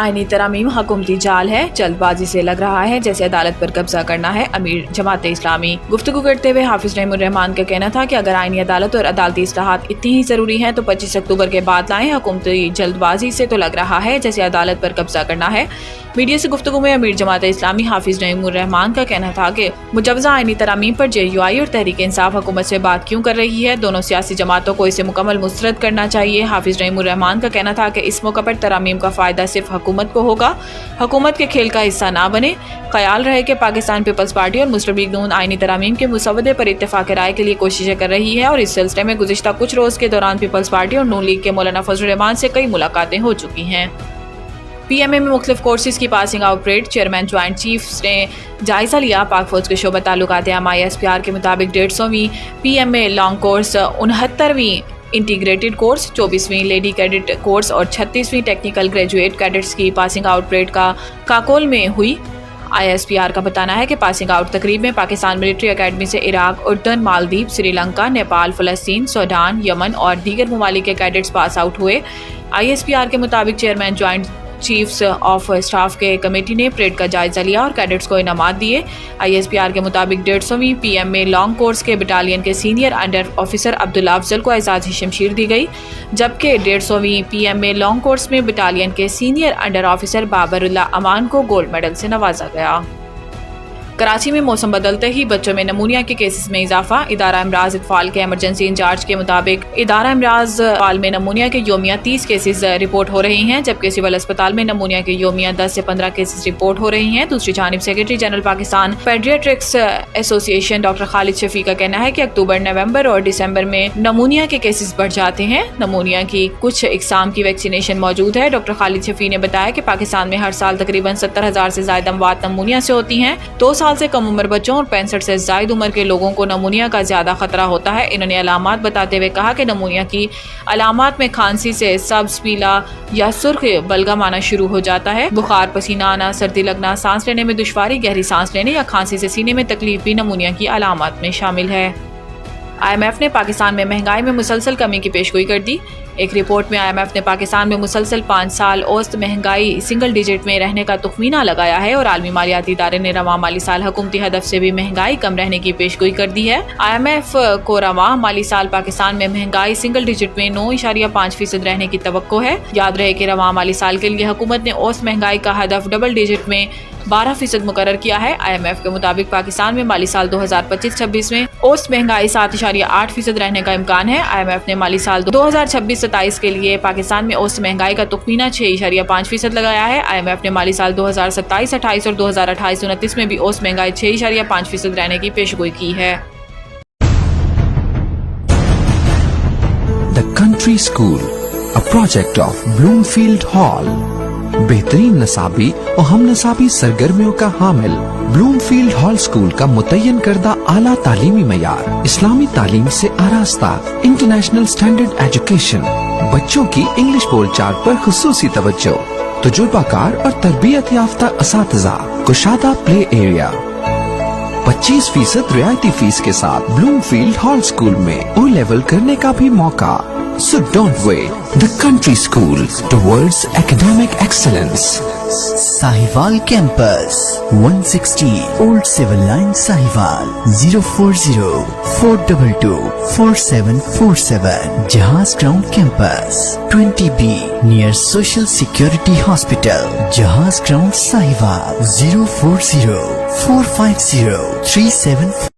आईनी तरमीम हुकूमती जाल है, जल्दबाजी से लग रहा है जैसे अदालत पर कब्जा करना है। अमीर जमात इस्लामी। गुफ्तगू करते हुए हाफिज नईमुर रहमान का कहना था कि अगर आईनी अदालत और अदालती इस्लाहात इतनी ही जरूरी हैं तो 25 अक्टूबर के बाद लाएं। हुकूमती जल्दबाजी से तो लग रहा है जैसे अदालत पर कब्जा करना है। मीडिया से गुफ्तगू में अमीर जमात इस्लामी हाफिज नईमुर रहमान का कहना था कि मुजवजा आईनी तरामीम पर JUI और तहरीक इंसाफ हुकूमत से बात क्यों कर रही है, दोनों सियासी जमातों को इसे मुकम्मल मुस्तरद करना चाहिए। हाफिज नईमुर रहमान का कहना था कि इस मौके पर तरामीम का फ़ायदा सिर्फ हुकूमत को होगा, हुकूमत के खेल का हिस्सा ना बने। ख्याल रहे कि पाकिस्तान पीपल्स पार्टी और मुस्लिम लीग नून आईनी तरामीम के मुसवदे पर इत्तेफाक राय के लिए कोशिशें कर रही है और इस सिलसिले में गुज़िश्ता कुछ रोज़ के दौरान पीपल्स पार्टी और नून लीग के मौलाना फजल रहमान से कई मुलाकातें हो चुकी हैं। PMA में मुख्तलिफ कोर्सेज की passing out rate. Chairman joint chiefs ने जायज़ा लिया। पाक फौज के शोबा ताल्लुकात आमा ISPR के मुताबिक 150वीं PMA लॉन्ग कोर्स, 69वीं इंटीग्रेटेड कोर्स, 24वीं लेडी कैडेट कोर्स और 36वीं टेक्निकल ग्रेजुएट कैडेट्स की पासिंग आउट रेट का काकोल में हुई। ISPR का बताना है कि पासिंग आउट तकरीब में पाकिस्तान मिलिट्री अकेडमी से इराक, उर्दन, मालदीव, श्रीलंका, नेपाल, फ़लस्तीन, सूडान, यमन और दीगर ममालिक के कैडेट्स पास आउट हुए। ISPR के मुताबिक chairman joint chiefs of staff के कमेटी ने परेड का जायजा लिया और कैडेट्स को इनामात दिए। ISPR के मुताबिक 150वीं PMA लॉन्ग कोर्स के बटालियन के senior under officer Abdullah Afzal को एजाज़ी शमशीर दी गई, जबकि 150वीं PMA लॉन्ग कोर्स में बटालियन के सीनियर अंडर ऑफिसर बाबरुल्ला अमान को गोल्ड मेडल से नवाजा गया। कराची में मौसम बदलते ही बच्चों में नमूनिया के केसेस में इजाफा। इदारा इमराज इत्फाल के एमरजेंसी इंचार्ज के मुताबिक इदारा इमराज इत्फाल में नमूनिया के योमिया 30 केसेस रिपोर्ट हो रही हैं, जबकि सिविल अस्पताल में नमूनिया के योमिया 10 से 15 केसेस रिपोर्ट हो रही हैं। दूसरी जानिब secretary general Pakistan paediatrics association doctor Khalid Shafi का कहना है कि अक्टूबर, नवंबर और दिसंबर में नमूनिया के केसेस बढ़ जाते हैं। नमूनिया की कुछ इकसाम की वैक्सीनेशन मौजूद है। डॉक्टर खालिद शफी ने बताया कि पाकिस्तान में हर साल तकरीबन 70,000 से ज्यादा अमवात नमूनिया से होती हैं। 2 साल से कम उम्र बच्चों और 65 से ज्यादा उम्र के लोगों को नमूनिया का ज्यादा खतरा होता है। इन्होंने अलामात बताते हुए कहा कि नमूनिया की अलामात में खांसी से सब्ज, पीला या सुर्ख बलगम आना शुरू हो जाता है। बुखार, पसीना आना, सर्दी लगना, सांस लेने में दुश्वारी, गहरी सांस लेने या खांसी से सीने में तकलीफ भी नमूनिया की अलामात में शामिल है। IMF ने पाकिस्तान में महंगाई में मुसलसल कमी की पेशगोई कर दी। एक रिपोर्ट में IMF ने पाकिस्तान में मुसलसल 5 साल औसत महंगाई सिंगल डिजिट में रहने का तखमीना लगाया है और आलमी मालियाती इदारे ने रवां माली साल हुकूमती हदफ से भी महंगाई कम रहने की पेशगोई कर दी है। IMF को रवां माली साल पाकिस्तान में महंगाई सिंगल डिजिट में 9.5% रहने की तवक्को है। याद रहे कि रवां माली साल के लिए हुकूमत ने औसत महंगाई का हदफ डबल डिजिट में 12% मुकर्रर किया है। IMF के मुताबिक पाकिस्तान में माली साल 2025-26 में औसत महंगाई 7.8% रहने का इम्कान है। IMF ने माली साल 2026-27 के लिए पाकिस्तान में औसत महंगाई का तखमीना 6.5% लगाया है। IMF ने माली साल 2027-28 और 2028-29 में भी औसत महंगाई 6.5% रहने की पेशगोई की है। The Country School, a project of Bloomfield Hall, बेहतरीन नसाबी और हम नसाबी सरगर्मियों का हामिल ब्लूमफील्ड हॉल स्कूल का मुतय्यन करदा आला तालीमी मयार, इस्लामी तालीम से आरास्ता, इंटरनेशनल स्टैंडर्ड एजुकेशन, बच्चों की इंग्लिश बोलचाल पर खुसूसी तवज्जो, तजुर्बाकार और तरबियत याफ्ता असातिज़ा, कुशादा प्ले एरिया, 25% रियायती फीस के साथ ब्लूमफील्ड हॉल स्कूल में O लेवल करने का भी मौका। So don't wait. The Country School towards academic excellence. Sahiwal Campus, 160 Old Civil Line, Sahiwal, 040-422-4747. Jahaz Ground Campus, 20B near Social Security Hospital, Jahaz Ground, Sahiwal, 040-450-37